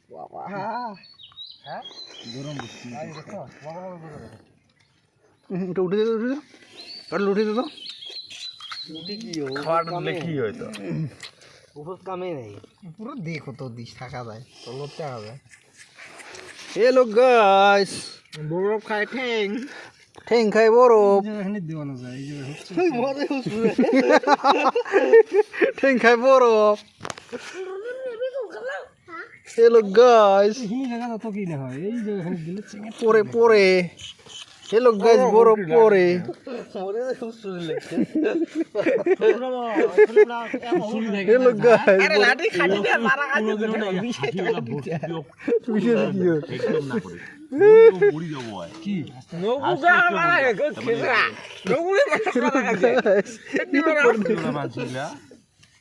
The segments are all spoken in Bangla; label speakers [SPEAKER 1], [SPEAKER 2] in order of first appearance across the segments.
[SPEAKER 1] বাবা হ্যাঁ গরম বুঝছি
[SPEAKER 2] ওটা উঠে দে কাটলে উঠে দে তো
[SPEAKER 1] খাওয়াটা দিলে কি হইতো বহুত কামে নেই পুরো দেখো তো দিস থাকা যায় তো লড়তে হবে
[SPEAKER 2] হ্যালো গাইস
[SPEAKER 1] বরফ খায় ঠ্যাং
[SPEAKER 2] ঠ্যাং খাই বরফ
[SPEAKER 1] এখানে দেওয়ানো যায় এই যে হচ্ছে
[SPEAKER 2] ঠ্যাং খাই বরফ হ্যালো গাইস
[SPEAKER 1] এই জায়গা তো কি না হয় এই যে এখানে দিলে চিংড়ি
[SPEAKER 2] পরে পরে হ্যালো গাইস বরফ পরে হ্যালো গাইস
[SPEAKER 1] আরে লাঠি খালি না মারা কাছে
[SPEAKER 2] বিষয় কি
[SPEAKER 3] একদম না করে বুড়ি যাব হয়
[SPEAKER 1] কি নগুগা মারা গেছে খেসরা নগুরে মারা গেছে
[SPEAKER 3] মানছিলা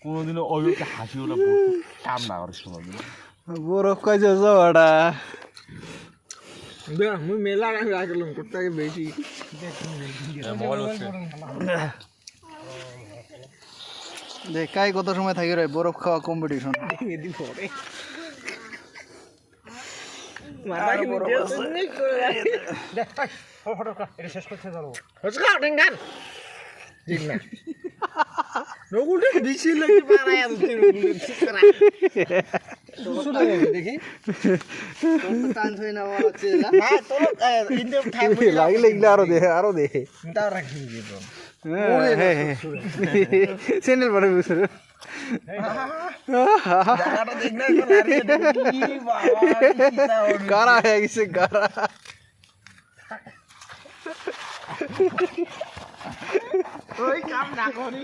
[SPEAKER 3] কোনোদিনও অভিযোগকে হাসি ওলা বস্তু কাম না করে শোনা
[SPEAKER 2] বরফ খাইছে যাওয়াটা
[SPEAKER 1] দেখ মুই মেলা রাখলাম করতে বেশি
[SPEAKER 3] মোবাইল হচ্ছে
[SPEAKER 2] দেখ কাই কত সময় থাকি রে বরফ খাওয়া কম্পিটিশন
[SPEAKER 1] এদি পরে মারা কি নি করে দেখ ফটো কা এটা শেষ করতে চলো হচ্ছে কা টেঙ্গান ঠিক না নগুলে দিছিল কি মারা আছে নগুলে ঠিক করা শুনে দেখি
[SPEAKER 2] তোর তো টান হই না বলা ছিল
[SPEAKER 1] না তোর ইন্দে থাকবে
[SPEAKER 2] লাগলে এগুলো আরো দে
[SPEAKER 1] তাও রাখি দিয়ে তো
[SPEAKER 2] চ্যানেল বাড়ে বুঝছো
[SPEAKER 1] জায়গাটা দেখ না এখন হারিয়ে দেখি বাবা
[SPEAKER 2] গারা হয়ে গেছে গারা
[SPEAKER 1] ওই কাম না করি